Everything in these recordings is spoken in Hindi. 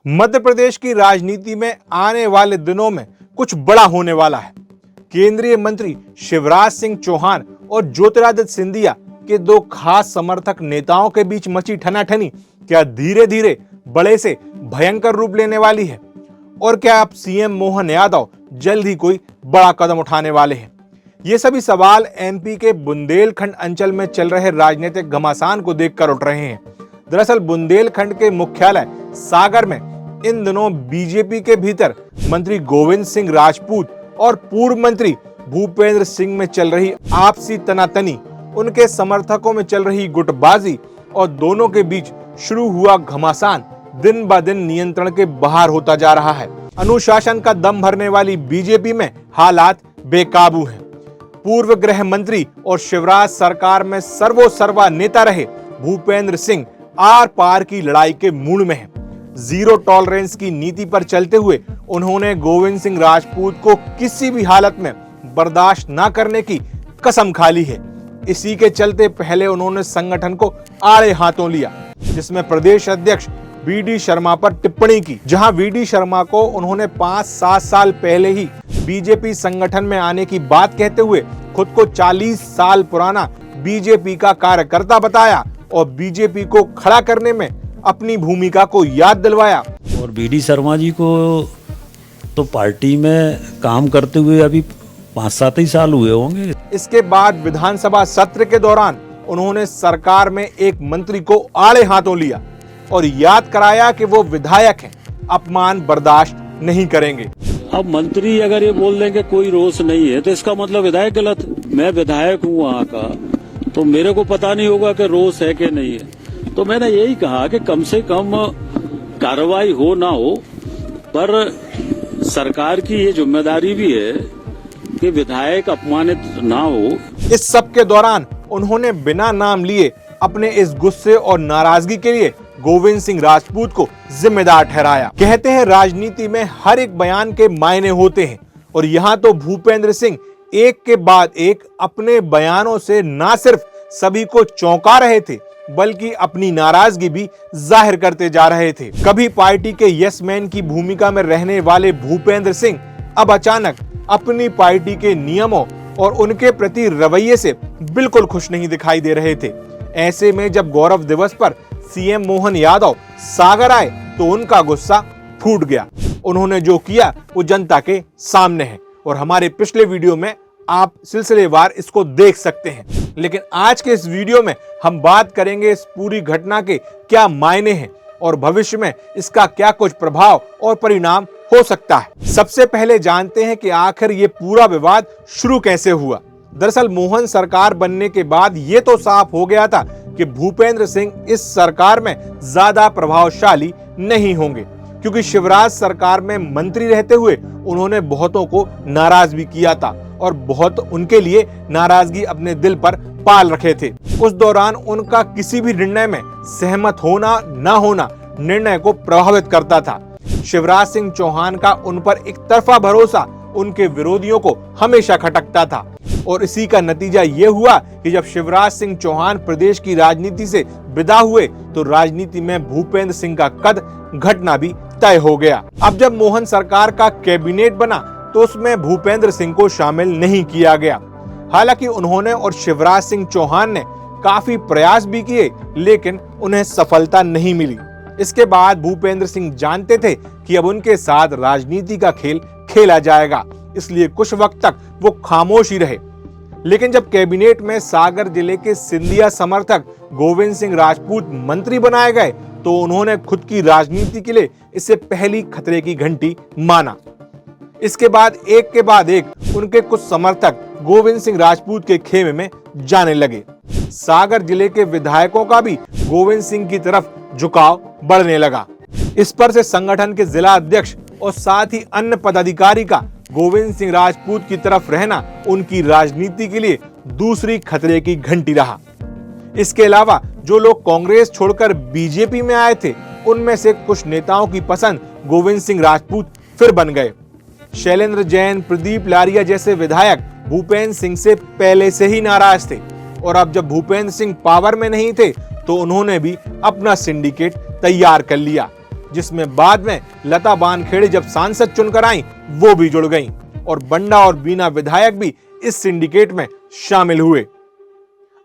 मध्य प्रदेश की राजनीति में आने वाले दिनों में कुछ बड़ा होने वाला है। केंद्रीय मंत्री शिवराज सिंह चौहान और ज्योतिरादित्य सिंधिया के दो खास समर्थक नेताओं के बीच मची ठनाठनी क्या धीरे धीरे बड़े से भयंकर रूप लेने वाली है? और क्या अब सीएम मोहन यादव जल्द ही कोई बड़ा कदम उठाने वाले हैं? ये सभी सवाल एमपी के बुंदेलखंड अंचल में चल रहे राजनीतिक घमासान को देखकर उठ रहे हैं। दरअसल बुंदेलखंड के मुख्यालय सागर में इन दिनों बीजेपी के भीतर मंत्री गोविंद सिंह राजपूत और पूर्व मंत्री भूपेंद्र सिंह में चल रही आपसी तनातनी, उनके समर्थकों में चल रही गुटबाजी और दोनों के बीच शुरू हुआ घमासान दिन ब दिन नियंत्रण के बाहर होता जा रहा है। अनुशासन का दम भरने वाली बीजेपी में हालात बेकाबू हैं। पूर्व गृह मंत्री और शिवराज सरकार में सर्वोसर्वा नेता रहे भूपेंद्र सिंह आर पार की लड़ाई के मूड में हैं। जीरो टॉलरेंस की नीति पर चलते हुए उन्होंने गोविंद सिंह राजपूत को किसी भी हालत में बर्दाश्त न करने की कसम खा ली है। इसी के चलते पहले उन्होंने संगठन को आड़े हाथों लिया, जिसमें प्रदेश अध्यक्ष वीडी शर्मा पर टिप्पणी की, जहां वीडी शर्मा को उन्होंने 5-7 साल पहले ही बीजेपी संगठन में आने की बात कहते हुए खुद को 40 साल पुराना बीजेपी का कार्यकर्ता बताया और बीजेपी को खड़ा करने में अपनी भूमिका को याद दिलवाया। और वीडी शर्मा जी को तो पार्टी में काम करते हुए अभी 5-7 ही साल हुए होंगे। इसके बाद विधानसभा सत्र के दौरान उन्होंने सरकार में एक मंत्री को आड़े हाथों लिया और याद कराया कि वो विधायक हैं, अपमान बर्दाश्त नहीं करेंगे। अब मंत्री अगर ये बोल देंगे कोई रोष नहीं है तो इसका मतलब विधायक गलत। मैं विधायक हूँ वहाँ का, तो मेरे को पता नहीं होगा कि रोष है कि नहीं है। तो मैंने यही कहा कि कम से कम कार्रवाई हो ना हो, पर सरकार की ये जिम्मेदारी भी है कि विधायक अपमानित ना हो। इस सब के दौरान उन्होंने बिना नाम लिए अपने इस गुस्से और नाराजगी के लिए गोविंद सिंह राजपूत को जिम्मेदार ठहराया। कहते हैं राजनीति में हर एक बयान के मायने होते हैं और यहाँ तो भूपेंद्र सिंह एक के बाद एक अपने बयानों से ना सिर्फ सभी को चौंका रहे थे बल्कि अपनी नाराजगी भी जाहिर करते जा रहे थे। कभी पार्टी के यस मैन की भूमिका में रहने वाले भूपेंद्र सिंह अब अचानक अपनी पार्टी के नियमों और उनके प्रति रवैये से बिल्कुल खुश नहीं दिखाई दे रहे थे। ऐसे में जब गौरव दिवस पर सीएम मोहन यादव सागर आए तो उनका गुस्सा फूट गया। उन्होंने जो किया वो जनता के सामने है और हमारे पिछले वीडियो में आप सिलसिलेवार इसको देख सकते हैं। लेकिन आज के इस वीडियो में हम बात करेंगे इस पूरी घटना के क्या मायने हैं और भविष्य में इसका क्या कुछ प्रभाव और परिणाम हो सकता है। सबसे पहले जानते हैं कि आखिर ये पूरा विवाद शुरू कैसे हुआ। दरअसल मोहन सरकार बनने के बाद ये तो साफ हो गया था कि भूपेंद्र सिंह इस सरकार में ज्यादा प्रभावशाली नहीं होंगे, क्योंकि शिवराज सरकार में मंत्री रहते हुए उन्होंने बहुतों को नाराज भी किया था और बहुत उनके लिए नाराजगी अपने दिल पर पाल रखे थे। उस दौरान उनका किसी भी निर्णय में सहमत होना न होना निर्णय को प्रभावित करता था। शिवराज सिंह चौहान का उन पर एक तरफा भरोसा उनके विरोधियों को हमेशा खटकता था और इसी का नतीजा ये हुआ कि जब शिवराज सिंह चौहान प्रदेश की राजनीति से विदा हुए तो राजनीति में भूपेंद्र सिंह का कद घटना भी तय हो गया। अब जब मोहन सरकार का कैबिनेट बना तो उसमें भूपेंद्र सिंह को शामिल नहीं किया गया। हालांकि उन्होंने और शिवराज सिंह चौहान ने काफी प्रयास भी किए, लेकिन उन्हें सफलता नहीं मिली। इसके बाद भूपेंद्र सिंह जानते थे कि अब उनके साथ राजनीति का खेल खेला जाएगा, इसलिए कुछ वक्त तक वो खामोश ही रहे। लेकिन जब कैबिनेट में सागर जिले के सिंधिया समर्थक गोविंद सिंह राजपूत मंत्री बनाए गए तो उन्होंने खुद की राजनीति के लिए इसे पहली खतरे की घंटी माना। इसके बाद एक के बाद एक उनके कुछ समर्थक गोविंद सिंह राजपूत के खेमे में जाने लगे। सागर जिले के विधायकों का भी गोविंद सिंह की तरफ झुकाव बढ़ने लगा। इस पर से संगठन के जिला अध्यक्ष और साथ ही अन्य पदाधिकारी का गोविंद सिंह राजपूत की तरफ रहना उनकी राजनीति के लिए दूसरी खतरे की घंटी रहा। इसके अलावा जो लोग कांग्रेस छोड़कर बीजेपी में आए थे उनमें से कुछ नेताओं की पसंद गोविंद सिंह राजपूत फिर बन गए। शैलेंद्र जैन, प्रदीप लारिया जैसे विधायक भूपेंद्र सिंह से पहले से ही नाराज थे और अब जब भूपेंद्र सिंह पावर में नहीं थे तो उन्होंने भी अपना सिंडिकेट तैयार कर लिया। जिसमें बाद में लता बानखेड़े जब सांसद चुनकर आईं, वो भी जुड़ गईं और बंडा और बीना विधायक भी इस सिंडिकेट में शामिल हुए।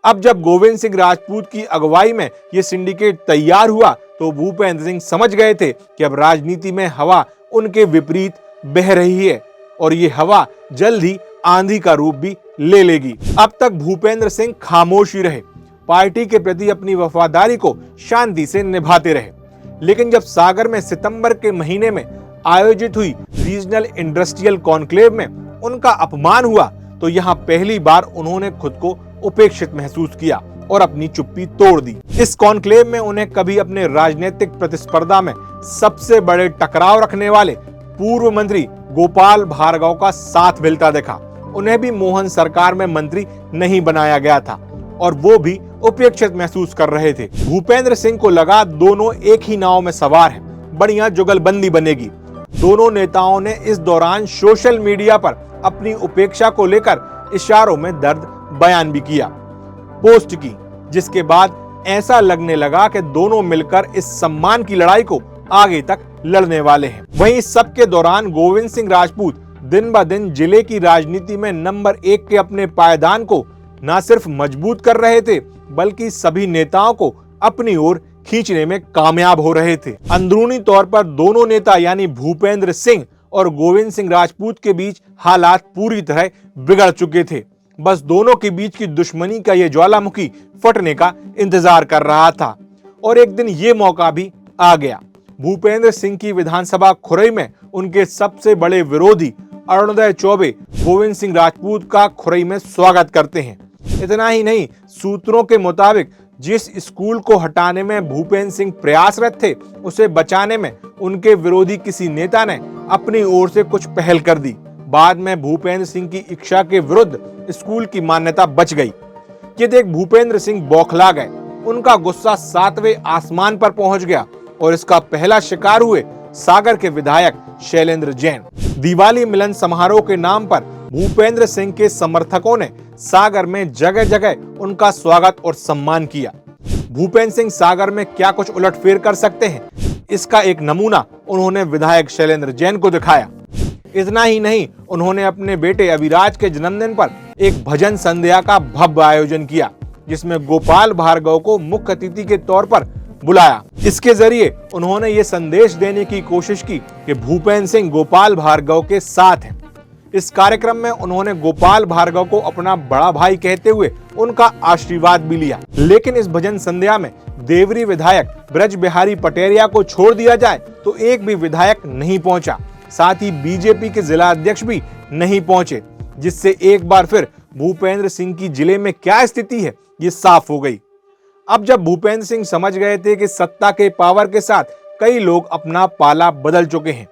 अब जब गोविंद सिंह राजपूत की अगुवाई में यह सिंडिकेट तैयार हुआ तो भूपेंद्र सिंह समझ गए थे कि अब राजनीति में हवा उनके विपरीत बह रही है और ये हवा जल्द ही आंधी का रूप भी ले लेगी। अब तक भूपेंद्र सिंह खामोश ही रहे, पार्टी के प्रति अपनी वफादारी को शांति से निभाते रहे। लेकिन जब सागर में सितंबर के महीने में आयोजित हुई रीजनल इंडस्ट्रियल कॉन्क्लेव में उनका अपमान हुआ तो यहाँ पहली बार उन्होंने खुद को उपेक्षित महसूस किया और अपनी चुप्पी तोड़ दी। इस कॉन्क्लेव में उन्हें कभी अपने राजनीतिक प्रतिस्पर्धा में सबसे बड़े टकराव रखने वाले पूर्व मंत्री गोपाल भार्गव का साथ मिलता देखा। उन्हें भी मोहन सरकार में मंत्री नहीं बनाया गया था और वो भी उपेक्षित महसूस कर रहे थे। भूपेंद्र सिंह को लगा दोनों एक ही नाव में सवार हैं, बढ़िया जुगलबंदी बनेगी। दोनों नेताओं ने इस दौरान सोशल मीडिया पर अपनी उपेक्षा को लेकर इशारों में दर्द बयान भी किया, पोस्ट की, जिसके बाद ऐसा लगने लगा कि दोनों मिलकर इस सम्मान की लड़ाई को आगे तक लड़ने वाले हैं। वहीं इस सब के दौरान गोविंद सिंह राजपूत दिन ब दिन जिले की राजनीति में नंबर 1 के अपने पायदान को न सिर्फ मजबूत कर रहे थे बल्कि सभी नेताओं को अपनी ओर खींचने में कामयाब हो रहे थे। अंदरूनी तौर पर दोनों नेता यानी भूपेंद्र सिंह और गोविंद सिंह राजपूत के बीच हालात पूरी तरह बिगड़ चुके थे। बस दोनों के बीच की दुश्मनी का ये ज्वालामुखी फटने का इंतजार कर रहा था और एक दिन ये मौका भी आ गया। भूपेंद्र सिंह की विधानसभा खुरई में उनके सबसे बड़े विरोधी अरुणोदय चौबे गोविंद सिंह राजपूत का खुरई में स्वागत करते हैं। इतना ही नहीं, सूत्रों के मुताबिक जिस स्कूल को हटाने में भूपेंद्र सिंह प्रयासरत थे उसे बचाने में उनके विरोधी किसी नेता ने अपनी ओर से कुछ पहल कर दी। बाद में भूपेंद्र सिंह की इच्छा के विरुद्ध स्कूल की मान्यता बच गई। ये देख भूपेंद्र सिंह बौखला गए, उनका गुस्सा 7वें आसमान पर पहुंच गया और इसका पहला शिकार हुए सागर के विधायक शैलेंद्र जैन। दिवाली मिलन समारोह के नाम पर भूपेंद्र सिंह के समर्थकों ने सागर में जगह जगह उनका स्वागत और सम्मान किया। भूपेंद्र सिंह सागर में क्या कुछ उलटफेर कर सकते हैं, इसका एक नमूना उन्होंने विधायक शैलेंद्र जैन को दिखाया। इतना ही नहीं, उन्होंने अपने बेटे अभिराज के जन्मदिन पर एक भजन संध्या का भव्य आयोजन किया जिसमें गोपाल भार्गव को मुख्य अतिथि के तौर पर बुलाया। इसके जरिए उन्होंने ये संदेश देने की कोशिश की कि भूपेंद्र सिंह गोपाल भार्गव के साथ हैं। इस कार्यक्रम में उन्होंने गोपाल भार्गव को अपना बड़ा भाई कहते हुए उनका आशीर्वाद भी लिया। लेकिन इस भजन संध्या में देवरी विधायक ब्रज बिहारी पटेरिया को छोड़ दिया जाए तो एक भी विधायक नहीं पहुंचा। साथ ही बीजेपी के जिला अध्यक्ष भी नहीं पहुंचे, जिससे एक बार फिर भूपेंद्र सिंह की जिले में क्या स्थिति है ये साफ हो गई। अब जब भूपेंद्र सिंह समझ गए थे कि सत्ता के पावर के साथ कई लोग अपना पाला बदल चुके हैं,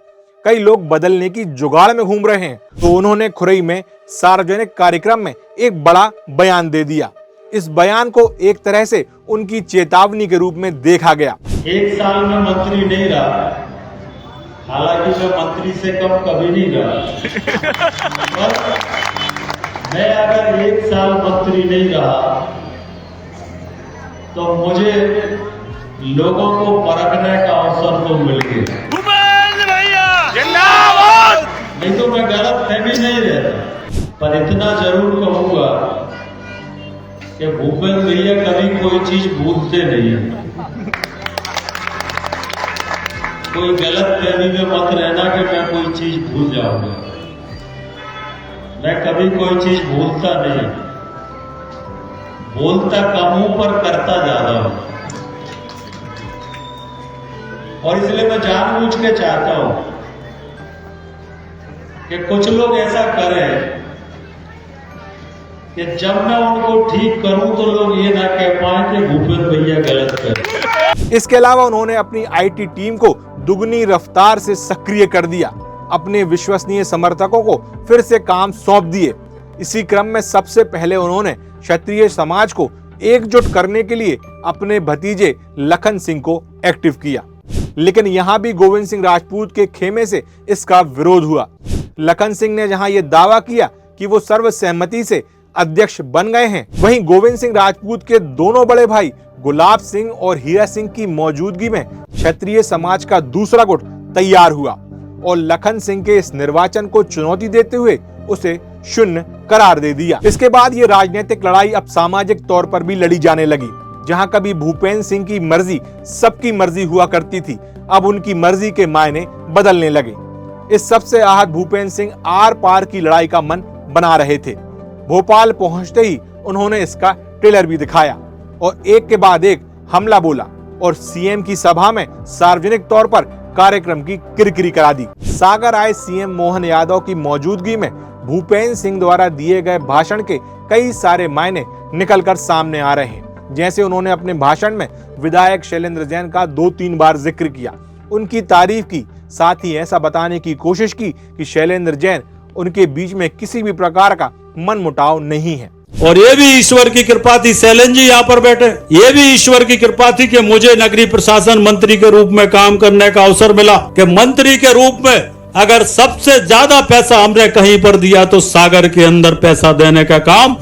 कई लोग बदलने की जुगाड़ में घूम रहे हैं, तो उन्होंने खुरई में सार्वजनिक कार्यक्रम में एक बड़ा बयान दे दिया। इस बयान को एक तरह से उनकी चेतावनी के रूप में देखा गया। 1 साल में मंत्री नहीं रहा, हालांकि मैं मंत्री से कम कभी नहीं रहा, पर मैं अगर 1 साल मंत्री नहीं रहा तो मुझे लोगों को परखने का अवसर तो मिल गया। नहीं तो मैं गलत फहमी नहीं रहता, पर इतना जरूर कहूंगा कि भूपेंद्र भैया कभी कोई चीज भूलते नहीं है। कोई गलत फहमी में मत रहना कि मैं कोई चीज भूल जाऊंगा। मैं कभी कोई चीज भूलता नहीं, बोलता कम हूं पर करता ज्यादा हूं। और इसलिए मैं जानबूझ के चाहता हूं कि कुछ लोग ऐसा करें कि जब मैं उनको ठीक करूं तो लोग ये ना कह पाए कि भूपेंद्र भैया गलत कर। इसके अलावा उन्होंने अपनी आईटी टीम को दुगनी रफ्तार से सक्रिय कर दिया, अपने विश्वसनीय समर्थकों को फिर से काम सौंप दिए। इसी क्रम में सबसे पहले उन्होंने क्षत्रिय समाज को एकजुट करने के लिए अपने भतीजे लखन सिंह को एक्टिव किया। लेकिन यहां भी गोविंद सिंह राजपूत के खेमे से इसका विरोध हुआ। लखन सिंह ने जहां यह दावा किया कि वो सर्वसहमति से अध्यक्ष बन गए हैं। वहीं गोविंद सिंह राजपूत के दोनों बड़े भाई गुलाब सिंह और हीरा सिंह की मौजूदगी में क्षत्रिय समाज का दूसरा गुट तैयार हुआ और लखन सिंह के इस निर्वाचन को चुनौती देते हुए उसे शून्य करार दे दिया। इसके बाद ये राजनीतिक लड़ाई अब सामाजिक तौर पर भी लड़ी जाने लगी। जहां कभी भूपेंद्र सिंह की मर्जी सबकी मर्जी हुआ करती थी, अब उनकी मर्जी के मायने बदलने लगे। इस सबसे आहत भूपेंद्र सिंह आर पार की लड़ाई का मन बना रहे थे। भोपाल पहुंचते ही उन्होंने इसका ट्रेलर भी दिखाया और एक के बाद एक हमला बोला और सीएम की सभा में सार्वजनिक तौर पर कार्यक्रम की किरकिरी करा दी। सागर आए सीएम मोहन यादव की मौजूदगी में भूपेंद्र सिंह द्वारा दिए गए भाषण के कई सारे मायने निकलकर सामने आ रहे हैं। जैसे उन्होंने अपने भाषण में विधायक शैलेंद्र जैन का 2-3 बार जिक्र किया, उनकी तारीफ की, साथ ही ऐसा बताने की कोशिश की कि शैलेंद्र जैन उनके बीच में किसी भी प्रकार का मनमुटाव नहीं है। और ये भी ईश्वर की कृपा थी, शैलेंद्र जी यहाँ पर बैठे, ये भी ईश्वर की कृपा थी कि मुझे नगरीय प्रशासन मंत्री के रूप में काम करने का अवसर मिला। कि मंत्री के रूप में अगर सबसे ज्यादा पैसा हमने कहीं पर दिया तो सागर के अंदर पैसा देने का काम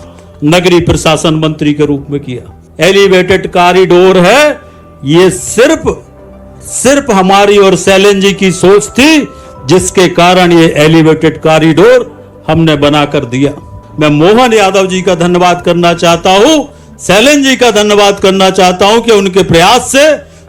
नगरीय प्रशासन मंत्री के रूप में किया। एलिवेटेड कॉरिडोर है, ये सिर्फ हमारी और शैलेंद्र जी की सोच थी, जिसके कारण ये एलिवेटेड कॉरिडोर हमने बनाकर दिया। मैं मोहन यादव जी का धन्यवाद करना चाहता हूं, शैलेंद्र जी का धन्यवाद करना चाहता हूं कि उनके प्रयास से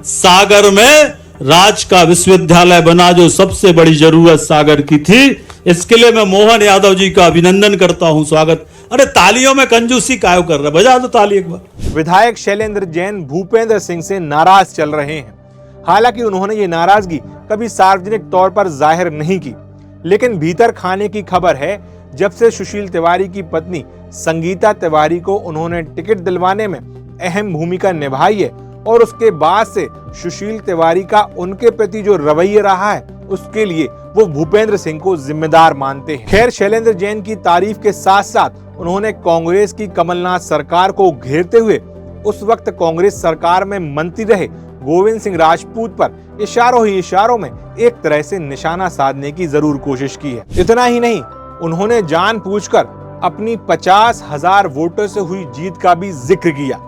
सागर में राज का विश्वविद्यालय बना, जो सबसे बड़ी जरूरत सागर की थी। इसके लिए मैं मोहन यादव जी का अभिनंदन करता हूं। स्वागत। अरे तालियों में कंजूसी कायो कर रहे, बजा दो ताली एक बार। विधायक शैलेंद्र जैन भूपेंद्र सिंह से नाराज चल रहे हैं। हालांकि उन्होंने ये नाराजगी कभी सार्वजनिक तौर पर जाहिर नहीं की, लेकिन भीतर खाने की खबर है जब से सुशील तिवारी की पत्नी संगीता तिवारी को उन्होंने टिकट दिलवाने में अहम भूमिका निभाई है और उसके बाद से सुशील तिवारी का उनके प्रति जो रवैया रहा है, उसके लिए वो भूपेंद्र सिंह को जिम्मेदार मानते हैं। खैर, शैलेंद्र जैन की तारीफ के साथ साथ उन्होंने कांग्रेस की कमलनाथ सरकार को घेरते हुए उस वक्त कांग्रेस सरकार में मंत्री रहे गोविंद सिंह राजपूत पर इशारों ही इशारों में एक तरह से निशाना साधने की जरूर कोशिश की है। इतना ही नहीं, उन्होंने जानबूझकर अपनी 50,000 वोटों से हुई जीत का भी जिक्र किया।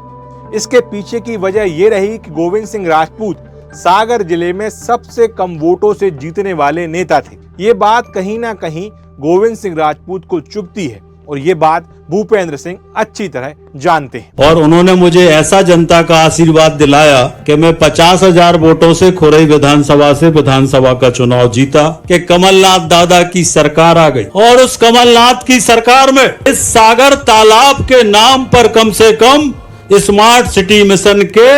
इसके पीछे की वजह यह रही कि गोविंद सिंह राजपूत सागर जिले में सबसे कम वोटों से जीतने वाले नेता थे। ये बात कहीं ना कहीं गोविंद सिंह राजपूत को चुभती है और ये बात भूपेंद्र सिंह अच्छी तरह जानते हैं। और उन्होंने मुझे ऐसा जनता का आशीर्वाद दिलाया कि मैं 50,000 वोटों से खुरई विधानसभा से विधानसभा का चुनाव जीता, कि कमलनाथ दादा की सरकार आ गई। और उस कमलनाथ की सरकार में इस सागर तालाब के नाम पर कम से कम स्मार्ट सिटी मिशन के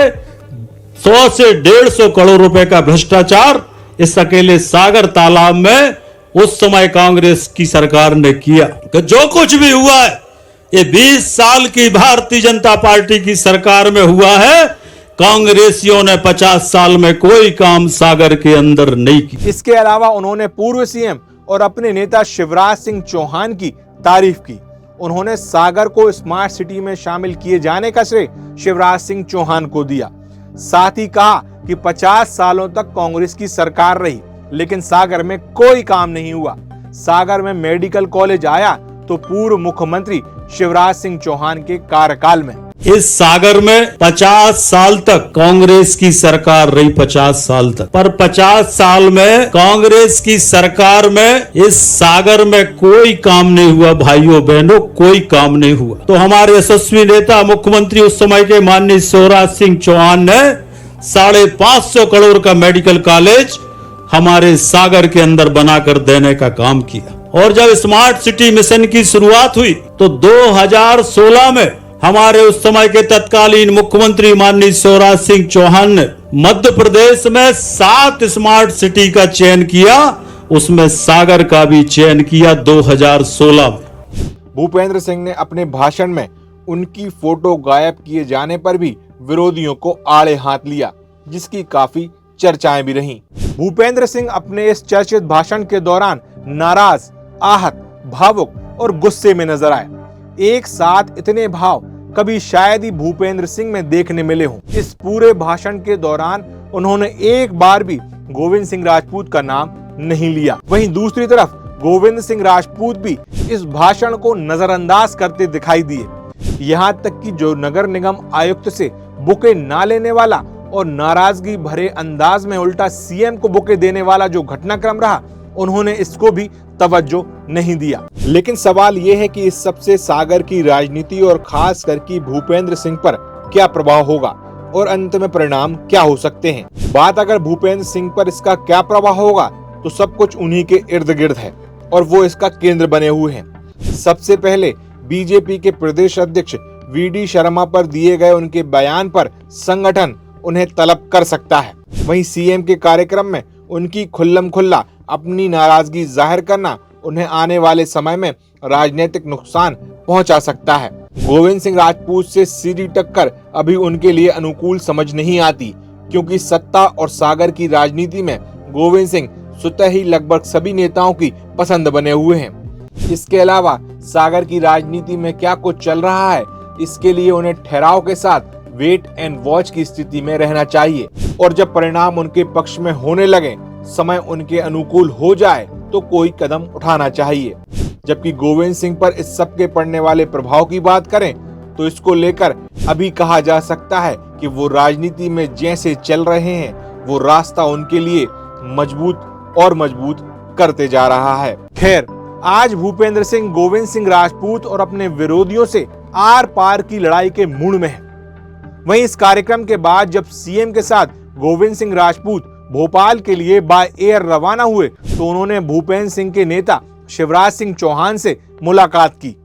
100 से 150 करोड़ रुपए का भ्रष्टाचार इस अकेले सागर तालाब में उस समय कांग्रेस की सरकार ने किया। कि जो कुछ भी हुआ है ये 20 साल की भारतीय जनता पार्टी की सरकार में हुआ है। कांग्रेसियों ने 50 साल में कोई काम सागर के अंदर नहीं किया। इसके अलावा उन्होंने पूर्व सीएम और अपने नेता शिवराज सिंह चौहान की तारीफ की। उन्होंने सागर को स्मार्ट सिटी में शामिल किए जाने का श्रेय शिवराज सिंह चौहान को दिया। साथ ही कहा कि 50 सालों तक कांग्रेस की सरकार रही, लेकिन सागर में कोई काम नहीं हुआ। सागर में मेडिकल कॉलेज आया तो पूर्व मुख्यमंत्री शिवराज सिंह चौहान के कार्यकाल में। इस सागर में 50 साल तक कांग्रेस की सरकार रही, 50 साल तक। पर 50 साल में कांग्रेस की सरकार में इस सागर में कोई काम नहीं हुआ। भाइयों बहनों, कोई काम नहीं हुआ। तो हमारे यशस्वी नेता मुख्यमंत्री उस समय के माननीय शिवराज सिंह चौहान ने 550 करोड़ का मेडिकल कॉलेज हमारे सागर के अंदर बनाकर देने का काम किया। और जब स्मार्ट सिटी मिशन की शुरुआत हुई तो 2016 में हमारे उस समय के तत्कालीन मुख्यमंत्री माननीय शिवराज सिंह चौहान ने मध्य प्रदेश में 7 स्मार्ट सिटी का चयन किया, उसमें सागर का भी चयन किया 2016 में। भूपेंद्र सिंह ने अपने भाषण में उनकी फोटो गायब किए जाने पर भी विरोधियों को आड़े हाथ लिया, जिसकी काफी चर्चाएं भी रहीं। भूपेंद्र सिंह अपने इस चर्चित भाषण के दौरान नाराज, आहत, भावुक और गुस्से में नजर आए। एक साथ इतने भाव कभी शायद ही भूपेंद्र सिंह में देखने मिले हों। इस पूरे भाषण के दौरान उन्होंने एक बार भी गोविंद सिंह राजपूत का नाम नहीं लिया। वहीं दूसरी तरफ गोविंद सिंह राजपूत भी इस भाषण को नजरअंदाज करते दिखाई दिए। यहाँ तक कि जो नगर निगम आयुक्त से बुके ना लेने वाला और नाराजगी भरे अंदाज में उल्टा सीएम को बुके देने वाला जो घटनाक्रम रहा, उन्होंने इसको भी तवज्जो नहीं दिया। लेकिन सवाल यह है कि इस सबसे सागर की राजनीति और खास करके भूपेंद्र सिंह पर क्या प्रभाव होगा और अंत में परिणाम क्या हो सकते हैं। बात अगर भूपेंद्र सिंह पर इसका क्या प्रभाव होगा तो सब कुछ उन्हीं के इर्द गिर्द है और वो इसका केंद्र बने हुए हैं। सबसे पहले बीजेपी के प्रदेश अध्यक्ष वीडी शर्मा पर दिए गए उनके बयान पर संगठन उन्हें तलब कर सकता है। वहीं सीएम के कार्यक्रम में उनकी खुल्लम खुल्ला अपनी नाराजगी जाहिर करना उन्हें आने वाले समय में राजनीतिक नुकसान पहुंचा सकता है। गोविंद सिंह राजपूत से सीधी टक्कर अभी उनके लिए अनुकूल समझ नहीं आती, क्योंकि सत्ता और सागर की राजनीति में गोविंद सिंह स्वतः ही लगभग सभी नेताओं की पसंद बने हुए हैं। इसके अलावा सागर की राजनीति में क्या कुछ चल रहा है, इसके लिए उन्हें ठहराव के साथ वेट एंड वॉच की स्थिति में रहना चाहिए और जब परिणाम उनके पक्ष में होने लगे, समय उनके अनुकूल हो जाए तो कोई कदम उठाना चाहिए। जबकि गोविंद सिंह पर इस सब के पड़ने वाले प्रभाव की बात करें तो इसको लेकर अभी कहा जा सकता है कि वो राजनीति में जैसे चल रहे हैं वो रास्ता उनके लिए मजबूत और मजबूत करते जा रहा है। खैर, आज भूपेंद्र सिंह गोविंद सिंह राजपूत और अपने विरोधियों से आर पार की लड़ाई के मूड में है। वहीं इस कार्यक्रम के बाद जब सीएम के साथ गोविंद सिंह राजपूत भोपाल के लिए बाय एयर रवाना हुए तो उन्होंने भूपेंद्र सिंह के नेता शिवराज सिंह चौहान से मुलाकात की।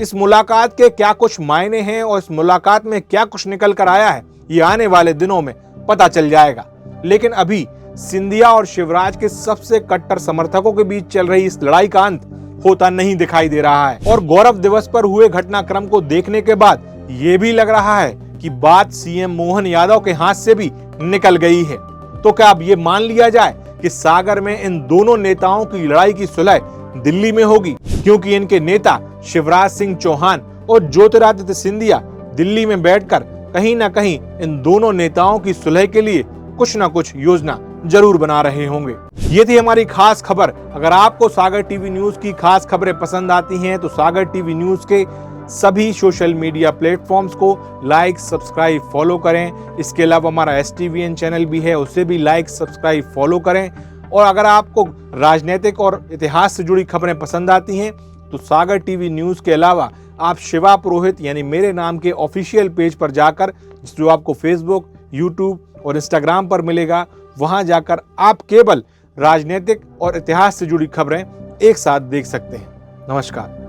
इस मुलाकात के क्या कुछ मायने हैं और इस मुलाकात में क्या कुछ निकल कर आया है, ये आने वाले दिनों में पता चल जाएगा। लेकिन अभी सिंधिया और शिवराज के सबसे कट्टर समर्थकों के बीच चल रही इस लड़ाई का अंत होता नहीं दिखाई दे रहा है और गौरव दिवस पर हुए घटनाक्रम को देखने के बाद ये भी लग रहा है कि बात सीएम मोहन यादव के हाथ से भी निकल गई है। तो क्या अब ये मान लिया जाए कि सागर में इन दोनों नेताओं की लड़ाई की सुलह दिल्ली में होगी, क्योंकि इनके नेता शिवराज सिंह चौहान और ज्योतिरादित्य सिंधिया दिल्ली में बैठकर कहीं ना कहीं इन दोनों नेताओं की सुलह के लिए कुछ ना कुछ योजना जरूर बना रहे होंगे। ये थी हमारी खास खबर। अगर आपको सागर टीवी न्यूज की खास खबरें पसंद आती हैं तो सागर टीवी न्यूज के सभी सोशल मीडिया प्लेटफॉर्म्स को लाइक, सब्सक्राइब, फॉलो करें। इसके अलावा हमारा STVN चैनल भी है, उसे भी लाइक, सब्सक्राइब, फॉलो करें। और अगर आपको राजनीतिक और इतिहास से जुड़ी खबरें पसंद आती हैं तो सागर टीवी न्यूज के अलावा आप शिवा पुरोहित यानी मेरे नाम के ऑफिशियल पेज पर जाकर, जो आपको फेसबुक, यूट्यूब और इंस्टाग्राम पर मिलेगा, वहां जाकर आप केवल राजनीतिक और इतिहास से जुड़ी खबरें एक साथ देख सकते हैं। नमस्कार।